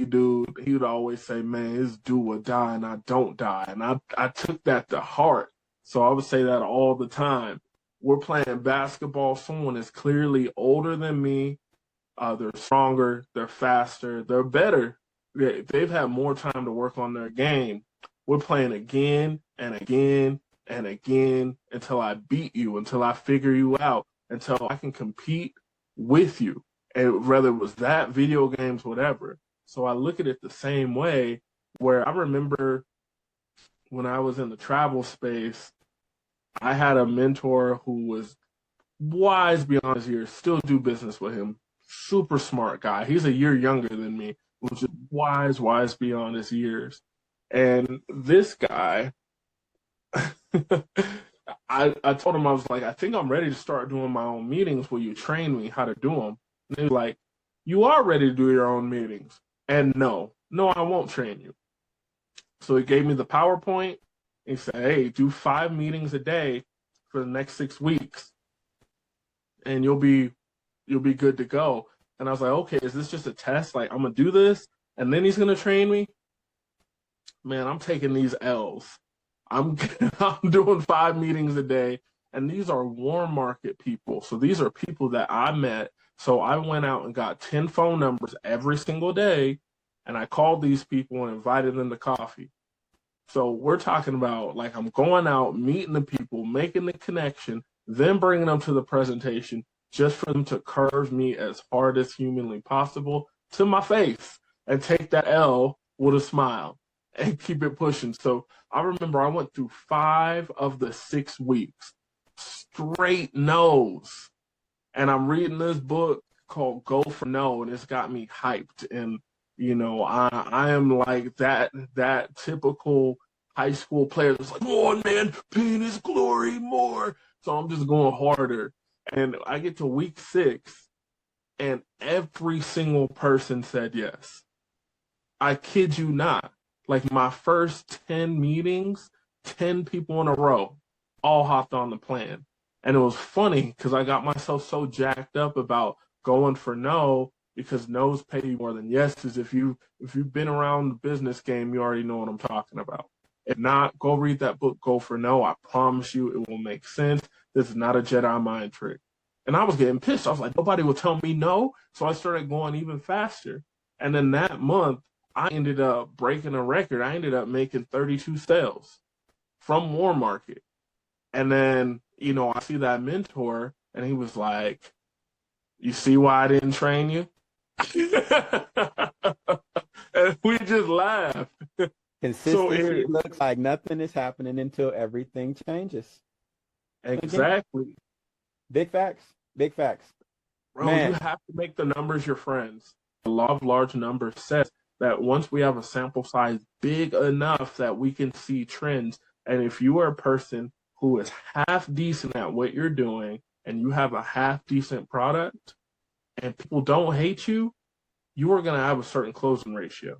dude, he would always say, man, it's do or die, and I don't die. And I took that to heart. So I would say that all the time. We're playing basketball. Someone is clearly older than me. They're stronger. They're faster. They're better. They've had more time to work on their game. We're playing again and again and again until I beat you, until I figure you out, until I can compete with you. And whether it was that, video games, whatever. So I look at it the same way, where I remember when I was in the travel space, I had a mentor who was wise beyond his years, still do business with him. Super smart guy. He's a year younger than me, which is wise beyond his years. And this guy, I told him, I was like, I think I'm ready to start doing my own meetings. Will you train me how to do them? And he was like, you are ready to do your own meetings. And no, I won't train you. So he gave me the PowerPoint. He said, hey, do 5 meetings a day for the next 6 weeks, and you'll be good to go. And I was like, okay, is this just a test? Like, I'm going to do this, and then he's going to train me? Man, I'm taking these L's. I'm doing 5 meetings a day, and these are warm market people. So these are people that I met. So I went out and got 10 phone numbers every single day, and I called these people and invited them to coffee. So we're talking about, like, I'm going out, meeting the people, making the connection, then bringing them to the presentation just for them to curve me as hard as humanly possible to my face and take that L with a smile and keep it pushing. So I remember I went through 5 of the 6 weeks, straight no's. And I'm reading this book called Go for No, and it's got me hyped. And you know, I am like that typical high school player that's like, come on, man, pain is glory more. So I'm just going harder. And I get to week 6, and every single person said yes. I kid you not. Like my first 10 meetings, 10 people in a row all hopped on the plan. And it was funny because I got myself so jacked up about going for no, because no's pay you more than yeses. If you've been around the business game, you already know what I'm talking about. If not, go read that book, Go for No. I promise you it will make sense. This is not a Jedi mind trick. And I was getting pissed. I was like, nobody will tell me no. So I started going even faster. And then that month, I ended up breaking a record. I ended up making 32 sales from War Market. And then, you know, I see that mentor, and he was like, you see why I didn't train you? And we just laughed. Consistency looks like nothing is happening until everything changes. Exactly. Big facts. Big facts. Bro, man, you have to make the numbers your friends. The law of large numbers says that once we have a sample size big enough that we can see trends, And if you are a person who is half decent at what you're doing and you have a half decent product and people don't hate you, you are going to have a certain closing ratio.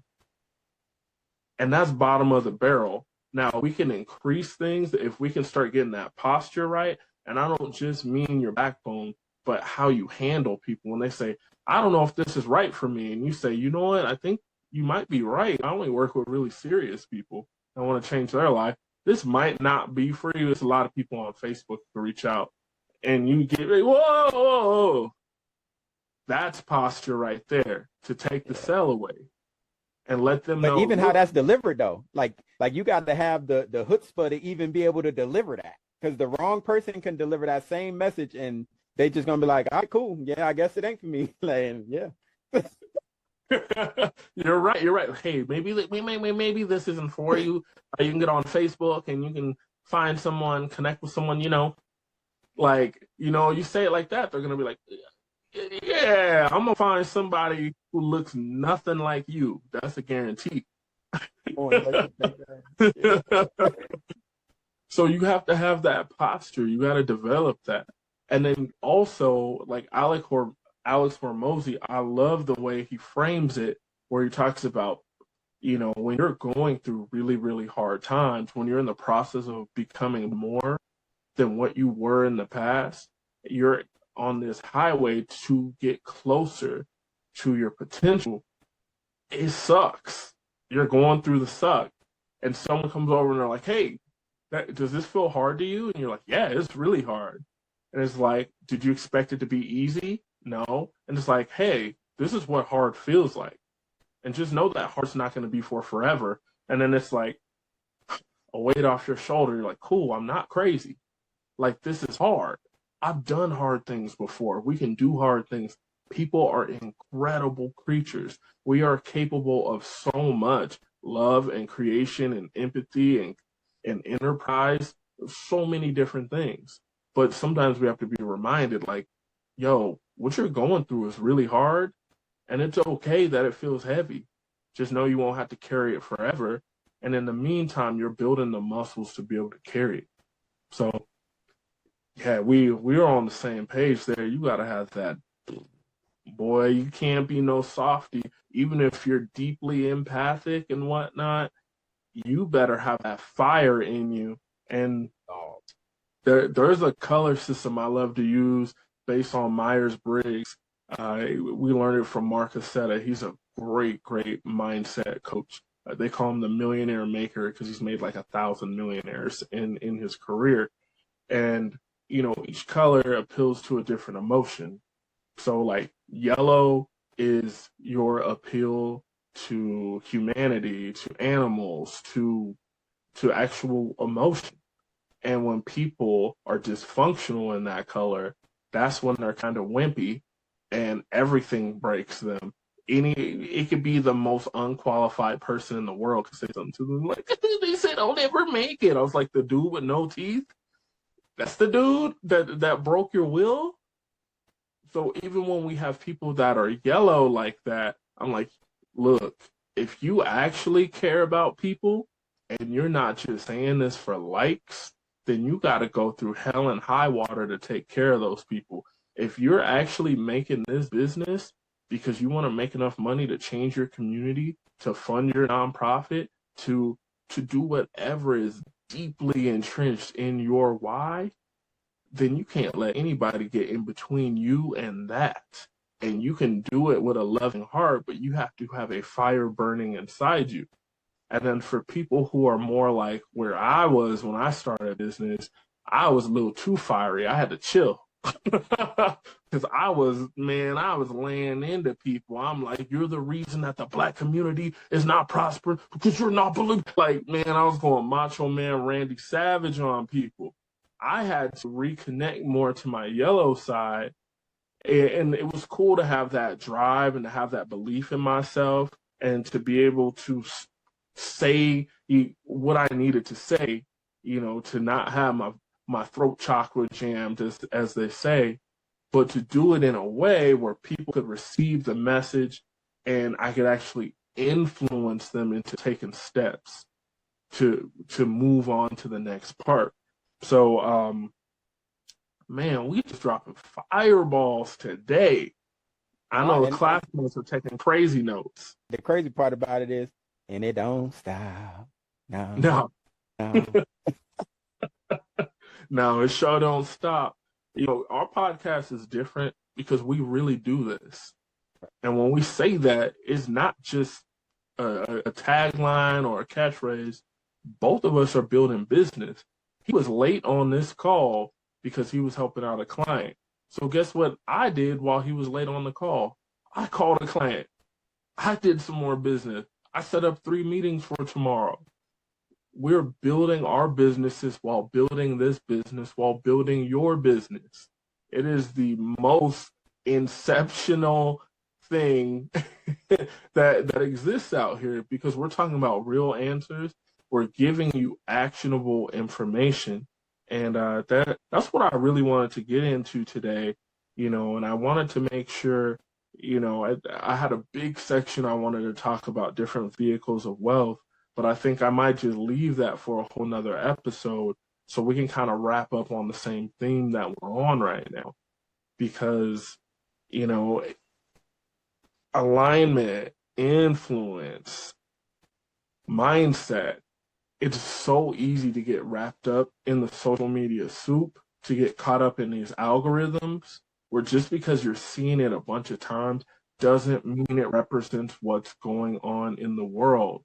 And that's bottom of the barrel. Now, we can increase things if we can start getting that posture right. And I don't just mean your backbone, but how you handle people when they say, I don't know if this is right for me. And you say, you know what? I think you might be right. I only work with really serious people. I want to change their life. This might not be for you. There's a lot of people on Facebook to reach out. And you get, whoa, whoa, whoa. That's posture right there to take the sell away and let them know. But even how that's delivered though, like you got to have the chutzpah to even be able to deliver that, because the wrong person can deliver that same message and they just gonna be like, all right, cool, yeah, I guess it ain't for me. Like, yeah. You're right. Hey, maybe this isn't for you. You can get on Facebook and you can find someone, connect with someone. You say it like that, they're gonna be like, yeah, I'm gonna find somebody who looks nothing like you. That's a guarantee. So you have to have that posture. You got to develop that. And then also, like Alex Hormozy, I love the way he frames it, where he talks about, when you're going through really, really hard times, when you're in the process of becoming more than what you were in the past, you're on this highway to get closer to your potential. It sucks. You're going through the suck. And someone comes over and they're like, hey, does this feel hard to you? And you're like, yeah, it's really hard. And it's like, did you expect it to be easy? No. And it's like, hey, this is what hard feels like. And just know that hard's not going to be for forever. And then it's like a weight off your shoulder. You're like, cool, I'm not crazy. Like, this is hard. I've done hard things before. We can do hard things. People are incredible creatures. We are capable of so much love and creation and empathy and enterprise, so many different things. But sometimes we have to be reminded, like, yo, what you're going through is really hard, and it's okay that it feels heavy. Just know you won't have to carry it forever. And in the meantime, you're building the muscles to be able to carry it. So, yeah, we're on the same page there. You got to have that. Boy, you can't be no softy. Even if you're deeply empathic and whatnot, you better have that fire in you. And there's a color system I love to use based on Myers-Briggs. We learned it from Mark Aceta. He's a great mindset coach. They call him the millionaire maker because he's made like 1,000 millionaires in his career. And, each color appeals to a different emotion. So like yellow is your appeal to humanity, to animals, to actual emotion. And when people are dysfunctional in that color, that's when they're kind of wimpy and everything breaks them. It could be the most unqualified person in the world to say something to them like, they said I'll never make it. I was like, the dude with no teeth? That's the dude that broke your will? So even when we have people that are yellow like that, I'm like, look, if you actually care about people and you're not just saying this for likes, then you got to go through hell and high water to take care of those people. If you're actually making this business because you want to make enough money to change your community, to fund your nonprofit, to do whatever is deeply entrenched in your why, then you can't let anybody get in between you and that. And you can do it with a loving heart, but you have to have a fire burning inside you. And then for people who are more like where I was when I started business, I was a little too fiery. I had to chill. Because I was laying into people. I'm like, you're the reason that the Black community is not prospering because you're not believing. Like, man, I was going Macho Man Randy Savage on people. I had to reconnect more to my yellow side. And it was cool to have that drive and to have that belief in myself and to be able to say what I needed to say, to not have my throat chakra jammed, as they say, but to do it in a way where people could receive the message and I could actually influence them into taking steps. to move on to the next part. So man, we just dropping fireballs today. I know the classmates are taking crazy notes. The crazy part about it is, and it don't stop. No. No, it sure don't stop. You know, our podcast is different because we really do this. And when we say that, it's not just a tagline or a catchphrase. Both of us are building business. He was late on this call because he was helping out a client. So guess what I did while he was late on the call? I called a client. I did some more business. I set up 3 meetings for tomorrow. We're building our businesses while building this business, while building your business. It is the most inceptional thing that exists out here because we're talking about real answers. We're giving you actionable information. And that's what I really wanted to get into today, you know, and I wanted to make sure, you know, I had a big section I wanted to talk about different vehicles of wealth, but I think I might just leave that for a whole nother episode so we can kind of wrap up on the same theme that we're on right now. Because, you know, alignment, influence, mindset, it's so easy to get wrapped up in the social media soup, to get caught up in these algorithms, where just because you're seeing it a bunch of times doesn't mean it represents what's going on in the world.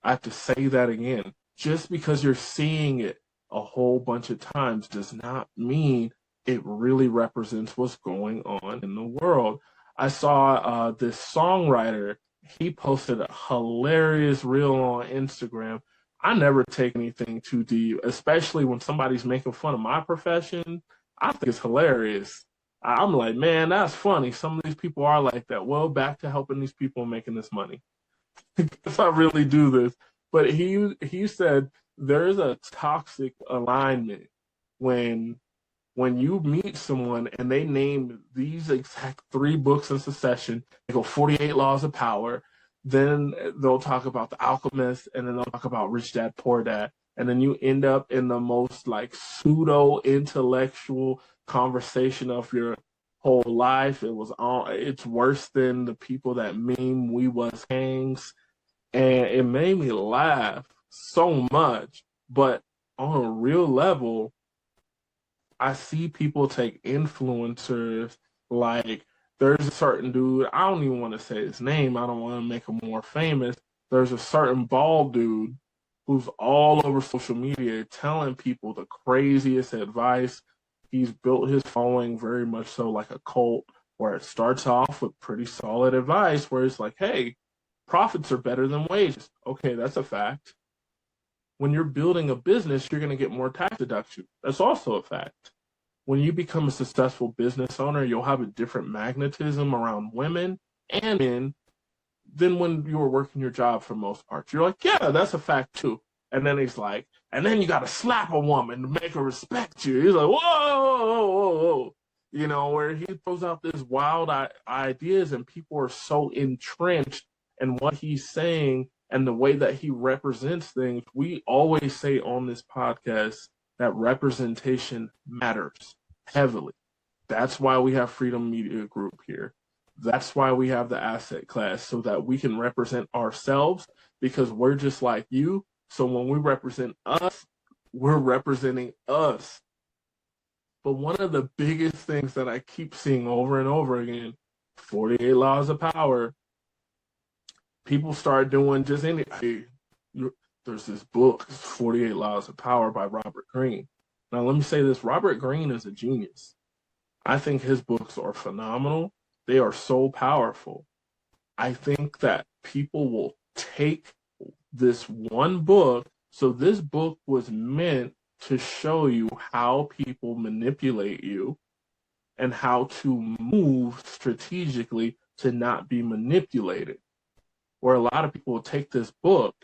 I have to say that again. Just because you're seeing it a whole bunch of times does not mean it really represents what's going on in the world. I saw this songwriter, he posted a hilarious reel on Instagram. I never take anything too deep, especially when somebody's making fun of my profession. I think it's hilarious. I'm like, man, that's funny. Some of these people are like that. Well, back to helping these people making this money. Because I really do this. But he said there's a toxic alignment when you meet someone and they name these exact 3 books in succession. They go 48 Laws of Power. Then they'll talk about The Alchemist, and then they'll talk about Rich Dad, Poor Dad. And then you end up in the most like pseudo-intellectual conversation of your whole life. It's worse than the people that meme We Was Kings. And it made me laugh so much. But on a real level, I see people take influencers like, there's a certain dude, I don't even want to say his name, I don't want to make him more famous. There's a certain bald dude who's all over social media telling people the craziest advice. He's built his following very much so like a cult, where it starts off with pretty solid advice, where it's like, hey, profits are better than wages. Okay, that's a fact. When you're building a business, you're going to get more tax deduction. That's also a fact. When you become a successful business owner, you'll have a different magnetism around women and men than when you were working your job for most parts. You're like, yeah, that's a fact too. And then he's like, and then you got to slap a woman to make her respect you. He's like, whoa, whoa, whoa, whoa. You know, where he throws out these wild ideas and people are so entrenched in what he's saying and the way that he represents things. We always say on this podcast that representation matters heavily. That's why we have Freedom Media Group here. That's why we have the asset class, so that we can represent ourselves, because we're just like you. So when we represent us, we're representing us. But one of the biggest things that I keep seeing over and over again, 48 Laws of Power, people start doing just anything. There's this book, 48 Laws of Power by Robert Greene. Now, let me say this. Robert Greene is a genius. I think his books are phenomenal. They are so powerful. I think that people will take this one book. So this book was meant to show you how people manipulate you and how to move strategically to not be manipulated. Where a lot of people will take this book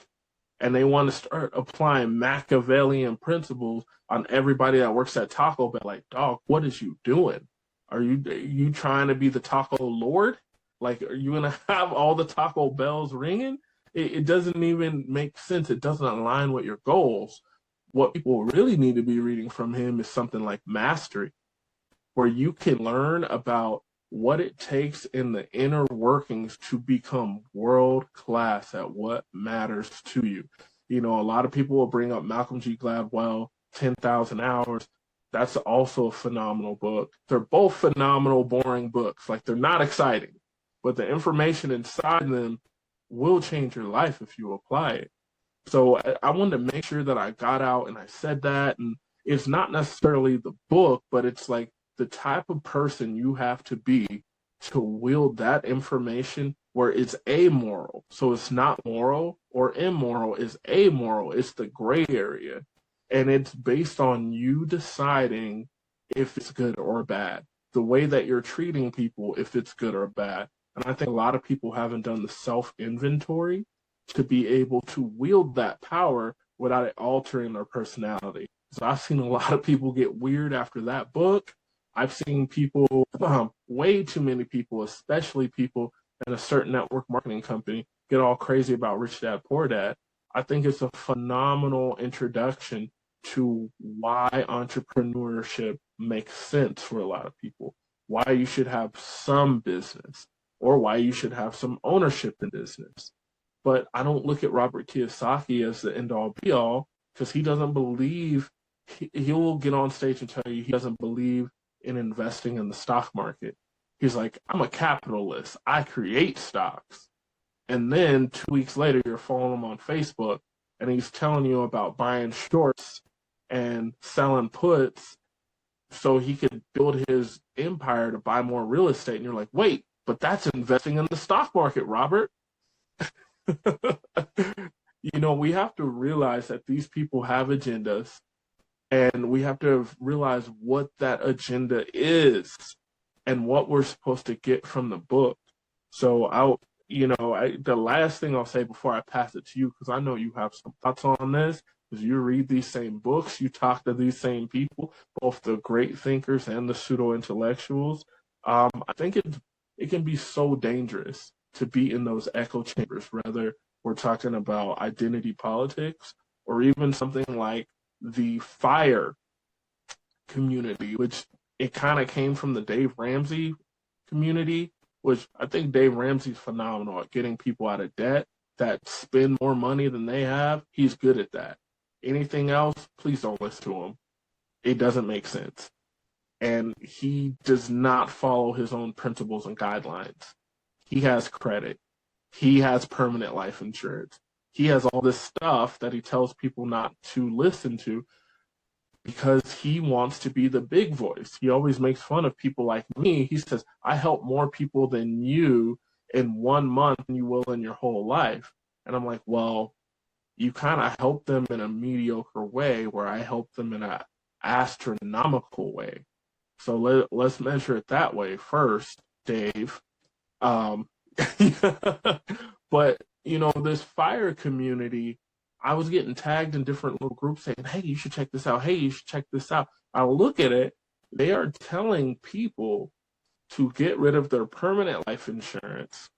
and they want to start applying Machiavellian principles on everybody that works at Taco Bell. Like, dog, what is you doing? Are you trying to be the taco lord? Like, are you going to have all the Taco Bells ringing? it doesn't even make sense. It doesn't align with your goals. What people really need to be reading from him is something like Mastery, where you can learn about what it takes in the inner workings to become world class at what matters to you. You know, a lot of people will bring up Malcolm G. Gladwell, 10,000 Hours. That's also a phenomenal book. They're both phenomenal, boring books. Like, they're not exciting, but the information inside them will change your life if you apply it. So I wanted to make sure that I got out and I said that. And it's not necessarily the book, but it's like the type of person you have to be to wield that information where it's amoral. So it's not moral or immoral, it's amoral. It's the gray area. And it's based on you deciding if it's good or bad, the way that you're treating people, if it's good or bad. And I think a lot of people haven't done the self-inventory to be able to wield that power without it altering their personality. So I've seen a lot of people get weird after that book. I've seen people, way too many people, especially people in a certain network marketing company, get all crazy about Rich Dad, Poor Dad. I think it's a phenomenal introduction to why entrepreneurship makes sense for a lot of people, why you should have some business, or why you should have some ownership in business. But I don't look at Robert Kiyosaki as the end-all be-all, because he doesn't believe, he will get on stage and tell you he doesn't believe in investing in the stock market. He's like, I'm a capitalist. I create stocks. And then 2 weeks later, you're following him on Facebook, and he's telling you about buying shorts and selling puts so he could build his empire to buy more real estate. And you're like, wait, but that's investing in the stock market, Robert. You know, we have to realize that these people have agendas, and we have to realize what that agenda is and what we're supposed to get from the book. So the last thing I'll say before I pass it to you, because I know you have some thoughts on this, is you read these same books, you talk to these same people, both the great thinkers and the pseudo-intellectuals. I think it can be so dangerous to be in those echo chambers, whether we're talking about identity politics or even something like the FIRE community, which it kind of came from the Dave Ramsey community, which I think Dave Ramsey's phenomenal at getting people out of debt that spend more money than they have. He's good at that. Anything else, please don't listen to him. It doesn't make sense. And he does not follow his own principles and guidelines. He has credit. He has permanent life insurance. He has all this stuff that he tells people not to listen to because he wants to be the big voice. He always makes fun of people like me. He says, I help more people than you in 1 month than you will in your whole life. And I'm like, well, you kind of help them in a mediocre way where I help them in an astronomical way. So let's measure it that way first, Dave. But, this FIRE community, I was getting tagged in different little groups saying, hey, you should check this out. Hey, you should check this out. I look at it. They are telling people to get rid of their permanent life insurance,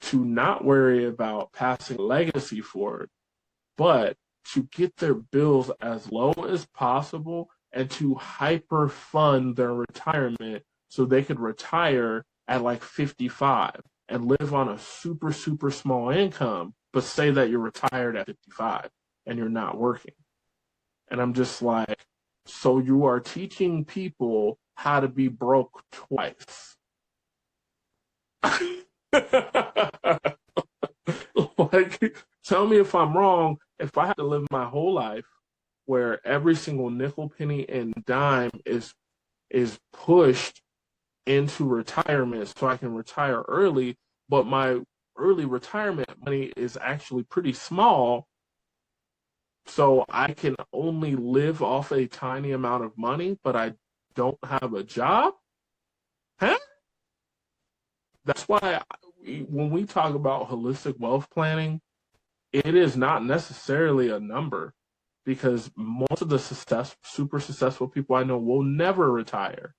to not worry about passing legacy forward, but to get their bills as low as possible and to hyper fund their retirement so they could retire at like 55 and live on a super, super small income, but say that you're retired at 55 and you're not working. And I'm just like, so you are teaching people how to be broke twice. Like, tell me if I'm wrong. If I have to live my whole life where every single nickel, penny, and dime is pushed into retirement so I can retire early, but my early retirement money is actually pretty small, so I can only live off a tiny amount of money, but I don't have a job? Huh? That's why when we talk about holistic wealth planning, it is not necessarily a number, because most of the super successful people I know will never retire,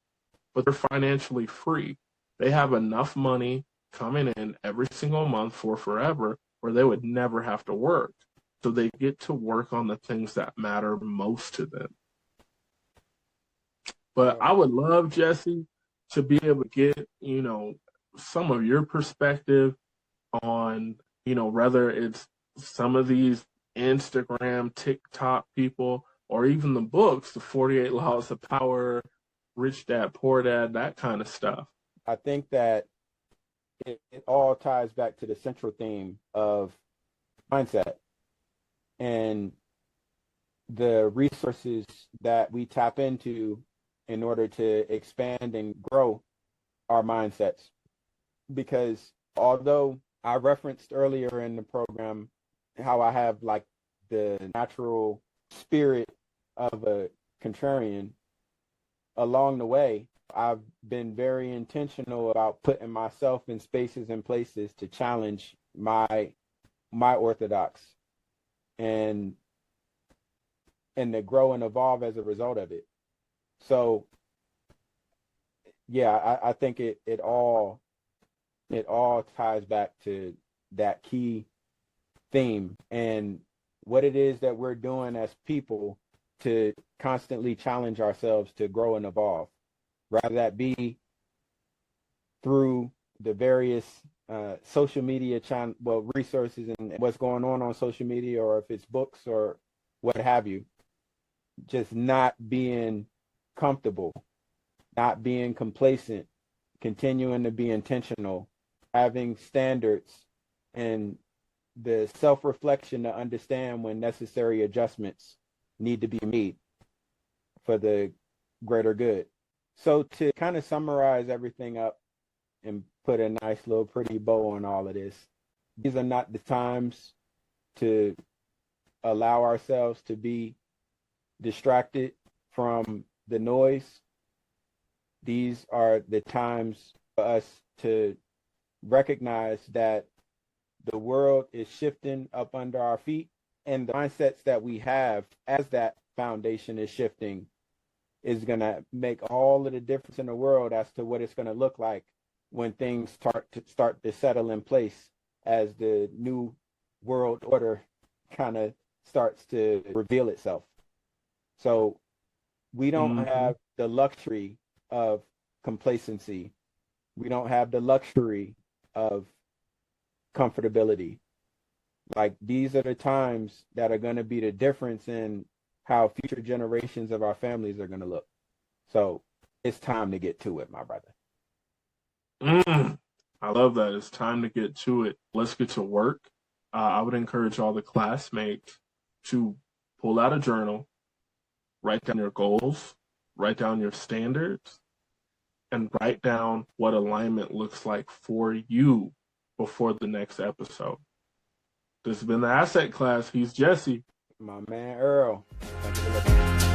but they're financially free. They have enough money coming in every single month for forever or they would never have to work. So they get to work on the things that matter most to them. But I would love, Jesse, to be able to get, some of your perspective on, whether it's some of these Instagram, TikTok people, or even the books, the 48 Laws of Power, Rich Dad, Poor Dad, that kind of stuff. I think that it all ties back to the central theme of mindset and the resources that we tap into in order to expand and grow our mindsets. Because although I referenced earlier in the program how I have like the natural spirit of a contrarian, along the way, I've been very intentional about putting myself in spaces and places to challenge my orthodox and to grow and evolve as a result of it. So yeah, I think it all ties back to that key theme and what it is that we're doing as people to constantly challenge ourselves to grow and evolve, rather that be through the various social media resources and what's going on social media, or if it's books or what have you. Just not being comfortable, not being complacent, continuing to be intentional, having standards and the self-reflection to understand when necessary adjustments need to be made for the greater good. So to kind of summarize everything up and put a nice little pretty bow on all of this, these are not the times to allow ourselves to be distracted from the noise. These are the times for us to recognize that the world is shifting up under our feet, and the mindsets that we have as that foundation is shifting is going to make all of the difference in the world as to what it's going to look like when things start to settle in place as the new world order kind of starts to reveal itself. So we don't have the luxury of complacency. We don't have the luxury of comfortability. Like, these are the times that are going to be the difference in how future generations of our families are going to look. So it's time to get to it, my brother. I love that. It's time to get to it. Let's get to work. I would encourage all the classmates to pull out a journal, write down your goals, write down your standards, and write down what alignment looks like for you before the next episode. This has been the Asset Class. He's Jesse. My man, Earl. Thank you for listening.